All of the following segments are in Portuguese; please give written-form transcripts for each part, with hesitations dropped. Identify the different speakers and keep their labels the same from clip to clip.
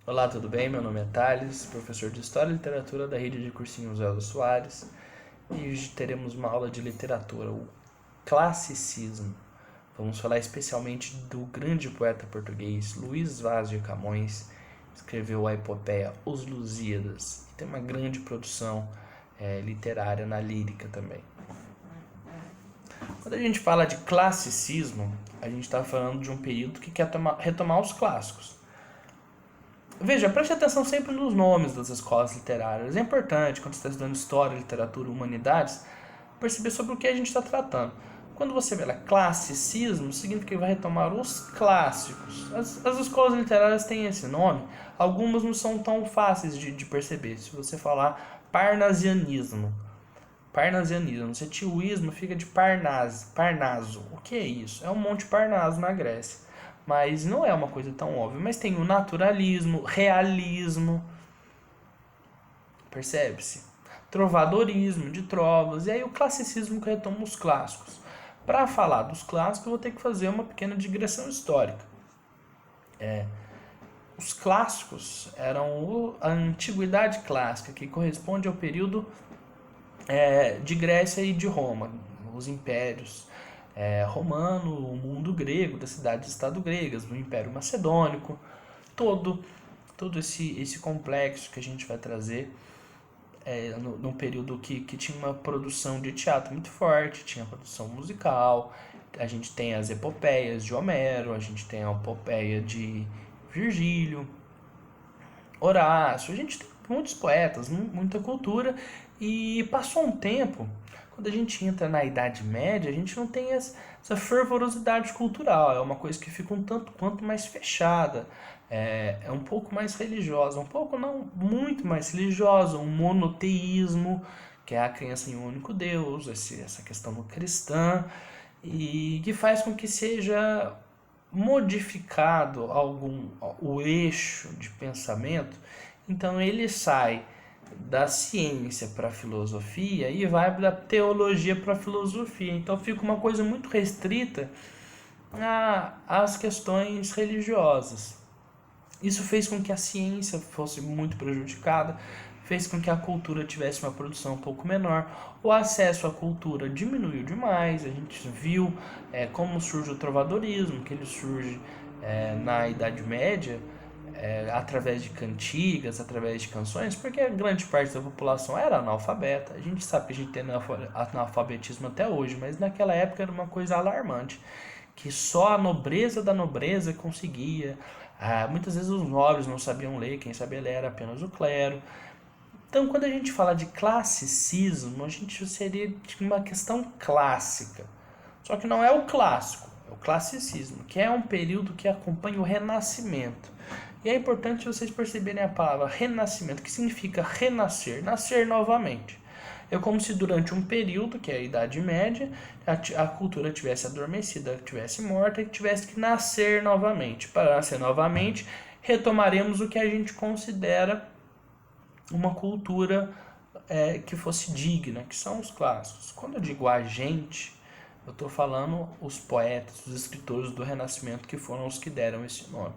Speaker 1: Olá, tudo bem? Meu nome é Thales, professor de História e Literatura da rede de cursinhos Elza Soares, e hoje teremos uma aula de literatura, o classicismo. Vamos falar especialmente do grande poeta português Luís Vaz de Camões, que escreveu a epopeia Os Lusíadas, e tem uma grande produção literária na lírica também. Quando a gente fala de classicismo, a gente está falando de um período que quer retomar os clássicos. Veja, preste atenção sempre nos nomes das escolas literárias. É importante, quando você está estudando história, literatura, humanidades, perceber sobre o que a gente está tratando. Quando você vê lá classicismo, significa que vai retomar os clássicos. As escolas literárias têm esse nome, algumas não são tão fáceis de perceber. Se você falar parnasianismo, parnasianismo, se tioísmo fica de Parnaso. O que é isso? É um monte Parnaso na Grécia. Mas não é uma coisa tão óbvia. Mas tem o naturalismo, realismo, percebe-se? Trovadorismo, de trovas, e aí o classicismo que retoma os clássicos. Para falar dos clássicos, eu vou ter que fazer uma pequena digressão histórica. Os clássicos eram a antiguidade clássica, que corresponde ao período de Grécia e de Roma, os impérios romano, o mundo grego, das cidades-estado gregas, o Império Macedônico, todo esse complexo que a gente vai trazer num período que tinha uma produção de teatro muito forte, tinha produção musical, a gente tem as epopeias de Homero, a gente tem a epopeia de Virgílio, Horácio, a gente tem muitos poetas, muita cultura, e passou um tempo, quando a gente entra na Idade Média, a gente não tem essa fervorosidade cultural, é uma coisa que fica um tanto quanto mais fechada, é um pouco mais religiosa, um pouco não, muito mais religiosa, um monoteísmo, que é a crença em um único Deus, essa questão cristã, e que faz com que seja modificado o eixo de pensamento, então ele sai da ciência para a filosofia e vai da teologia para a filosofia. Então fica uma coisa muito restrita às questões religiosas. Isso fez com que a ciência fosse muito prejudicada, fez com que a cultura tivesse uma produção um pouco menor, o acesso à cultura diminuiu demais, a gente viu como surge o trovadorismo, que ele surge na Idade Média, através de cantigas, através de canções, porque a grande parte da população era analfabeta. A gente sabe que a gente tem analfabetismo até hoje, mas naquela época era uma coisa alarmante, que só a nobreza da nobreza conseguia. Muitas vezes os nobres não sabiam ler, quem sabia ler era apenas o clero. Então, quando a gente fala de classicismo, a gente seria de uma questão clássica. Só que não é o clássico, é o classicismo, que é um período que acompanha o Renascimento. E é importante vocês perceberem a palavra renascimento, que significa renascer, nascer novamente. É como se durante um período, que é a Idade Média, a cultura tivesse adormecida, tivesse morta e tivesse que nascer novamente. Para nascer novamente, retomaremos o que a gente considera uma cultura que fosse digna, que são os clássicos. Quando eu digo a gente, eu estou falando os poetas, os escritores do Renascimento, que foram os que deram esse nome.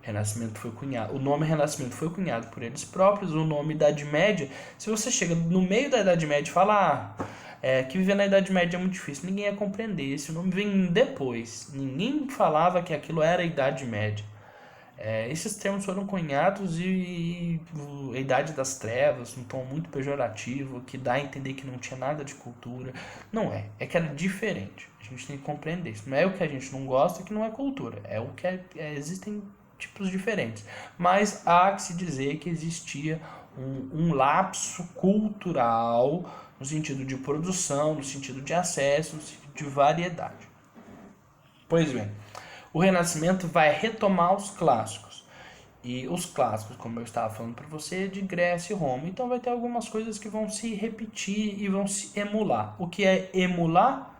Speaker 1: Renascimento foi cunhado, o nome Renascimento foi cunhado por eles próprios, o nome Idade Média, se você chega no meio da Idade Média e fala que viver na Idade Média é muito difícil, ninguém ia compreender, esse nome vem depois, ninguém falava que aquilo era a Idade Média. Esses termos foram cunhados e a Idade das Trevas, um tom muito pejorativo, que dá a entender que não tinha nada de cultura. Não é que era diferente. A gente tem que compreender isso. Não é o que a gente não gosta que não é cultura. É o que existem tipos diferentes. Mas há que se dizer que existia um lapso cultural no sentido de produção, no sentido de acesso, no sentido de variedade. Pois bem, o Renascimento vai retomar os clássicos. E os clássicos, como eu estava falando para você, de Grécia e Roma. Então vai ter algumas coisas que vão se repetir e vão se emular. O que é emular?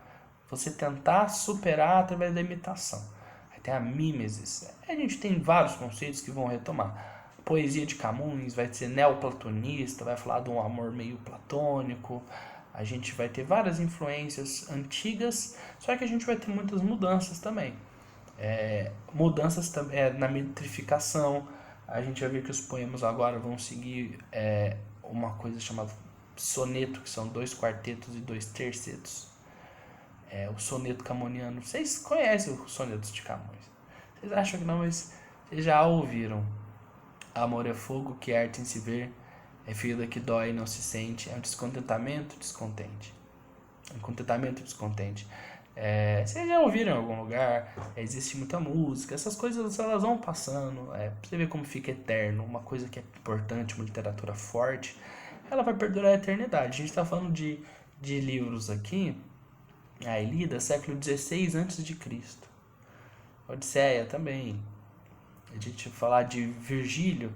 Speaker 1: Você tentar superar através da imitação. Aí tem a mimesis. A gente tem vários conceitos que vão retomar. A poesia de Camões vai ser neoplatonista, vai falar de um amor meio platônico. A gente vai ter várias influências antigas, só que a gente vai ter muitas mudanças também. Mudanças na metrificação, A gente vai ver que os poemas agora vão seguir uma coisa chamada soneto, que são 2 quartetos e 2 tercetos. O soneto camoniano. Vocês conhecem os sonetos de Camões? Vocês acham que não, mas vocês já ouviram. Amor é fogo que arde em se ver, é ferida que dói e não se sente, é um descontentamento descontente. Um contentamento descontente. Vocês já ouviram em algum lugar, existe muita música, essas coisas elas vão passando, pra você ver como fica eterno, uma coisa que é importante, uma literatura forte, ela vai perdurar a eternidade. A gente está falando de livros aqui, a Ilíada, século XVI a.C., Odisseia também. A gente vai falar de Virgílio,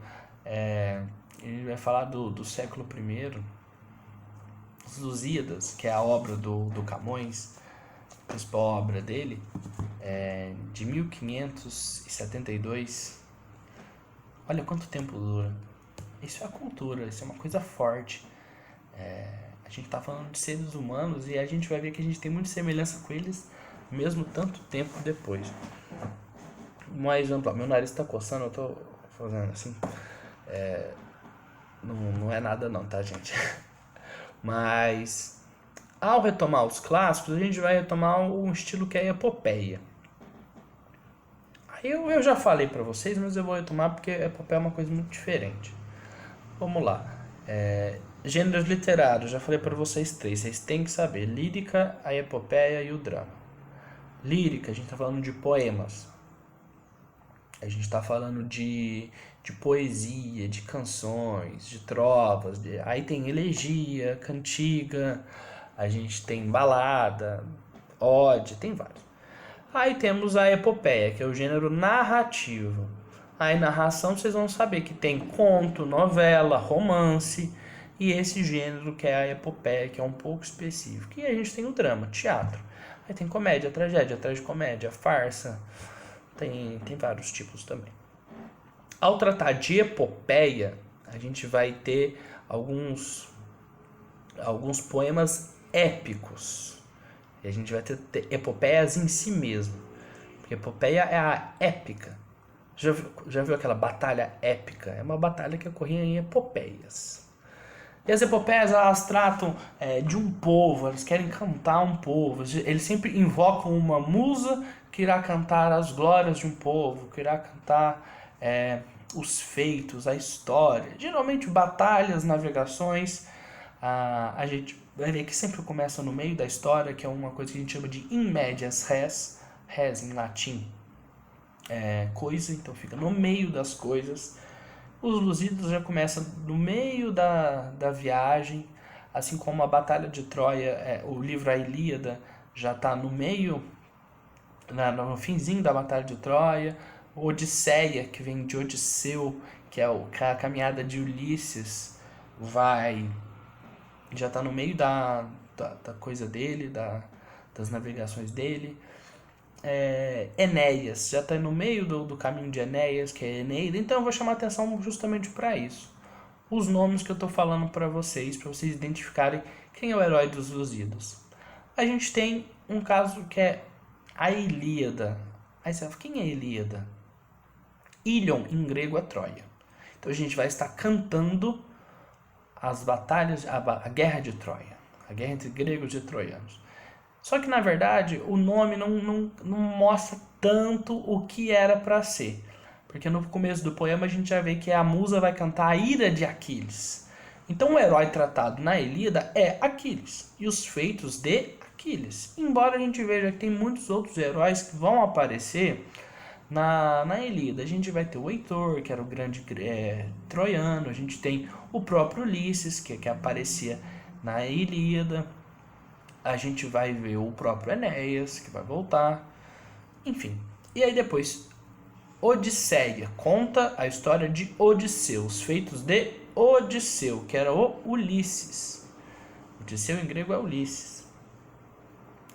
Speaker 1: ele vai falar do século I, os Lusíadas, que é a obra do Camões, a principal obra dele, de 1572. Olha quanto tempo dura. Isso é a cultura, isso é uma coisa forte. A gente está falando de seres humanos e a gente vai ver que a gente tem muita semelhança com eles, mesmo tanto tempo depois. Um exemplo, meu nariz está coçando, eu tô fazendo assim. Não é nada não, tá, gente? Mas ao retomar os clássicos, a gente vai retomar um estilo que é a epopeia. Aí eu já falei pra vocês, mas eu vou retomar porque a epopeia é uma coisa muito diferente. Vamos lá. Gêneros literários, já falei pra vocês 3, vocês têm que saber: lírica, a epopeia e o drama. Lírica, a gente tá falando de poemas. A gente está falando de poesia, de canções, de trovas. Aí tem elegia, cantiga, a gente tem balada, ode, tem vários. Aí temos a epopeia, que é o gênero narrativo. Aí narração vocês vão saber que tem conto, novela, romance e esse gênero que é a epopeia, que é um pouco específico. E a gente tem o drama, teatro. Aí tem comédia, tragicomédia, farsa. Tem vários tipos também. Ao tratar de epopeia, a gente vai ter alguns poemas épicos. E a gente vai ter epopeias em si mesmo. Porque epopeia é a épica. Já viu aquela batalha épica? É uma batalha que ocorria em epopeias. E as epopeias, elas tratam de um povo, eles querem cantar um povo. Eles sempre invocam uma musa que irá cantar as glórias de um povo, que irá cantar os feitos, a história. Geralmente batalhas, navegações. A gente vai ver que sempre começa no meio da história, que é uma coisa que a gente chama de in medias res. Res em latim coisa, então fica no meio das coisas. Os Lusíadas já começam no meio da viagem, assim como a Batalha de Troia, o livro A Ilíada já está no meio, no finzinho da Batalha de Troia. Odisseia, que vem de Odisseu, que é a caminhada de Ulisses, já está no meio da coisa dele, das navegações dele. Enéas, já está no meio do caminho de Enéas, que é Eneida, então eu vou chamar atenção justamente para isso. Os nomes que eu estou falando para vocês identificarem quem é o herói dos Lusíadas. A gente tem um caso que é a Ilíada. Aí você fala, quem é a Ilíada? Ilion, em grego, é Troia. Então a gente vai estar cantando as batalhas, a guerra de Troia, a guerra entre gregos e troianos. Só que, na verdade, o nome não mostra tanto o que era para ser. Porque no começo do poema a gente já vê que a musa vai cantar a ira de Aquiles. Então o herói tratado na Ilíada é Aquiles e os feitos de Aquiles. Embora a gente veja que tem muitos outros heróis que vão aparecer na Ilíada. A gente vai ter o Heitor, que era o grande troiano. A gente tem o próprio Ulisses, que aparecia na Ilíada. A gente vai ver o próprio Enéas, que vai voltar. Enfim. E aí depois, Odisseia conta a história de Odisseu, os feitos de Odisseu, que era o Ulisses. Odisseu em grego é Ulisses.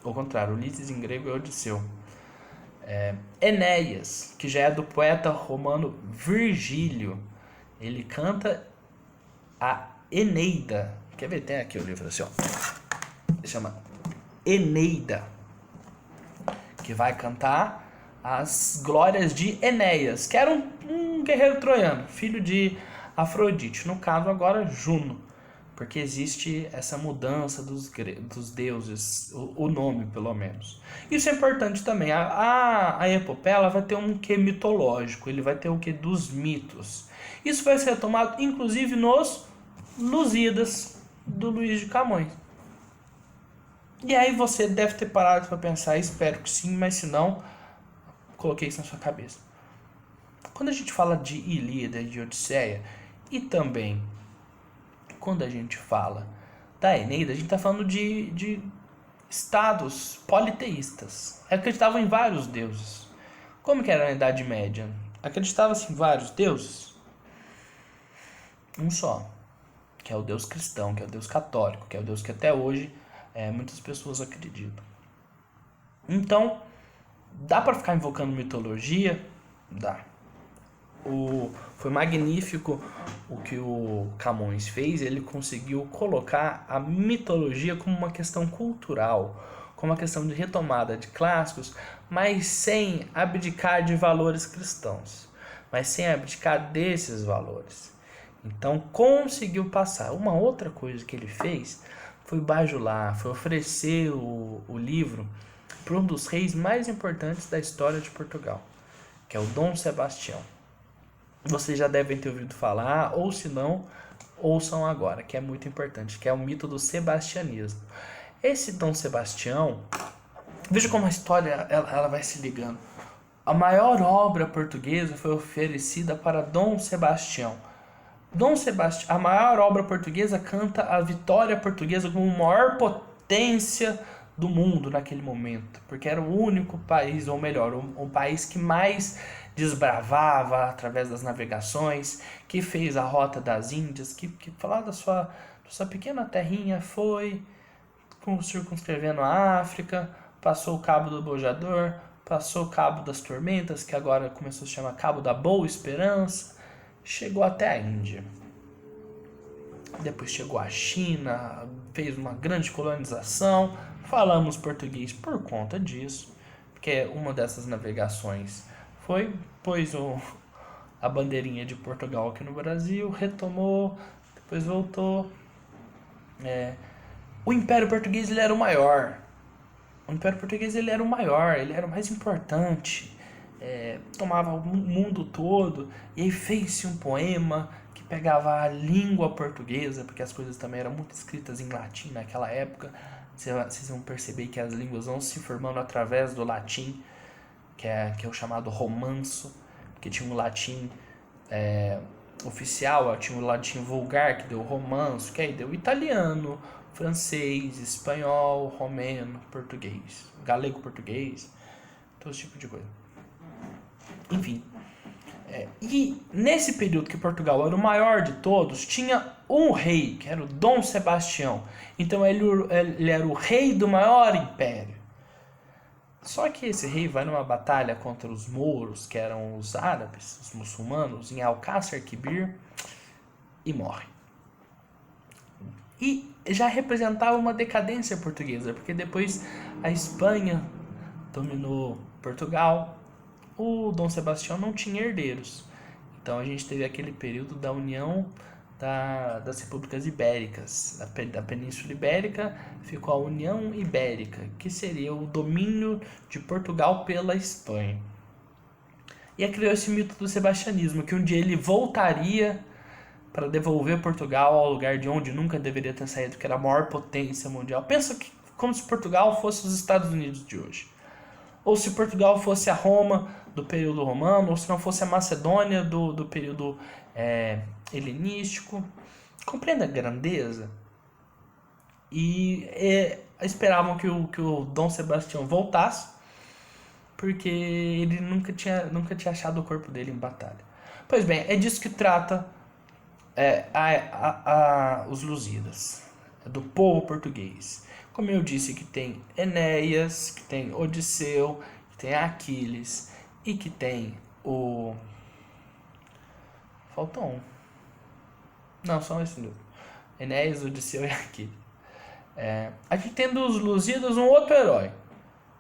Speaker 1: Ao contrário, Ulisses em grego é Odisseu. Enéas, que já é do poeta romano Virgílio. Ele canta a Eneida. Quer ver? Tem aqui o livro assim, ó. Chama Eneida, que vai cantar as glórias de Enéas, que era um guerreiro troiano, filho de Afrodite, no caso agora Juno, porque existe essa mudança dos deuses, o nome pelo menos. Isso é importante também. A epopeia ela vai ter um quê mitológico, ele vai ter o quê dos mitos. Isso vai ser retomado inclusive nos Lusíadas do Luís de Camões. E aí você deve ter parado para pensar, espero que sim, mas se não, coloquei isso na sua cabeça. Quando a gente fala de Ilíada e de Odisseia, e também quando a gente fala da Eneida, a gente está falando de estados politeístas. Acreditavam em vários deuses. Como que era na Idade Média? Acreditava-se em vários deuses? Um só, que é o Deus cristão, que é o Deus católico, que é o Deus que até hoje muitas pessoas acreditam. Então, dá para ficar invocando mitologia? Dá. Foi magnífico o que o Camões fez. Ele conseguiu colocar a mitologia como uma questão cultural, como uma questão de retomada de clássicos, mas sem abdicar de valores cristãos, mas sem abdicar desses valores. Então conseguiu passar. Uma outra coisa que ele fez foi bajular, foi oferecer o livro para um dos reis mais importantes da história de Portugal, que é o Dom Sebastião. Vocês já devem ter ouvido falar, ou se não, ouçam agora, que é muito importante, que é o mito do sebastianismo. Esse Dom Sebastião, veja como a história ela vai se ligando. A maior obra portuguesa foi oferecida para Dom Sebastião. A maior obra portuguesa canta a vitória portuguesa como a maior potência do mundo naquele momento, porque era o único país, ou melhor, o país que mais desbravava através das navegações, que fez a rota das Índias, que lá da sua pequena terrinha foi circunscrevendo a África, passou o Cabo do Bojador, passou o Cabo das Tormentas, que agora começou a se chamar Cabo da Boa Esperança, chegou até a Índia. Depois chegou a China, fez uma grande colonização. Falamos português por conta disso, porque uma dessas navegações pôs a bandeirinha de Portugal aqui no Brasil, retomou, depois voltou. O Império Português ele era o maior. Ele era o mais importante. Tomava o mundo todo. E aí fez-se um poema que pegava a língua portuguesa, porque as coisas também eram muito escritas em latim naquela época. Vocês vão perceber que as línguas vão se formando através do latim, que é o chamado romanço, que tinha um latim oficial, tinha um latim vulgar, que deu romanço, que aí deu italiano, francês, espanhol, romeno, português, galego-português, todo esse tipo de coisa. Enfim, e nesse período que Portugal era o maior de todos, tinha um rei, que era o Dom Sebastião. Então ele era o rei do maior império. Só que esse rei vai numa batalha contra os mouros, que eram os árabes, os muçulmanos, em Alcácer Quibir, e morre. E já representava uma decadência portuguesa, porque depois a Espanha dominou Portugal, o Dom Sebastião não tinha herdeiros. Então a gente teve aquele período da união das repúblicas ibéricas. Da Península Ibérica ficou a União Ibérica, que seria o domínio de Portugal pela Espanha. E aí criou esse mito do sebastianismo, que um dia ele voltaria para devolver Portugal ao lugar de onde nunca deveria ter saído, que era a maior potência mundial. Pensa que como se Portugal fosse os Estados Unidos de hoje. Ou se Portugal fosse a Roma do período romano, ou se não fosse a Macedônia do período helenístico. Compreende a grandeza? E esperavam que o Dom Sebastião voltasse, porque ele nunca tinha achado o corpo dele em batalha. Pois bem, é disso que trata os Lusíadas, do povo português. Como eu disse, que tem Enéas, que tem Odisseu, que tem Aquiles e que tem o... Faltou um. Não, só esse mesmo. Enéas, Odisseu e Aquiles. A gente tem dos Lusíadas um outro herói.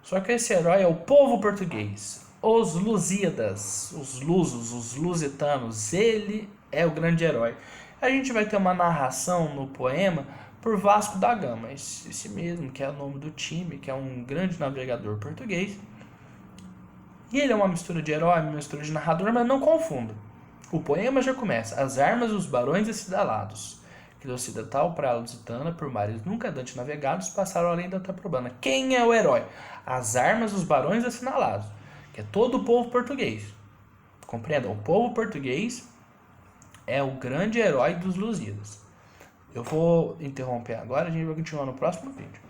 Speaker 1: Só que esse herói é o povo português. Os Lusíadas, os lusos, os lusitanos, ele é o grande herói. A gente vai ter uma narração no poema por Vasco da Gama, esse mesmo, que é o nome do time, que é um grande navegador português. E ele é uma mistura de herói, uma mistura de narrador, mas não confunda. O poema já começa: as armas dos barões acidalados, que do ocidental para a lusitana, por mares nunca antes navegados, passaram além da Taprobana. Quem é o herói? As armas dos barões assinalados, que é todo o povo português. Compreendam, o povo português é o grande herói dos Lusíadas. Eu vou interromper agora, a gente vai continuar no próximo vídeo.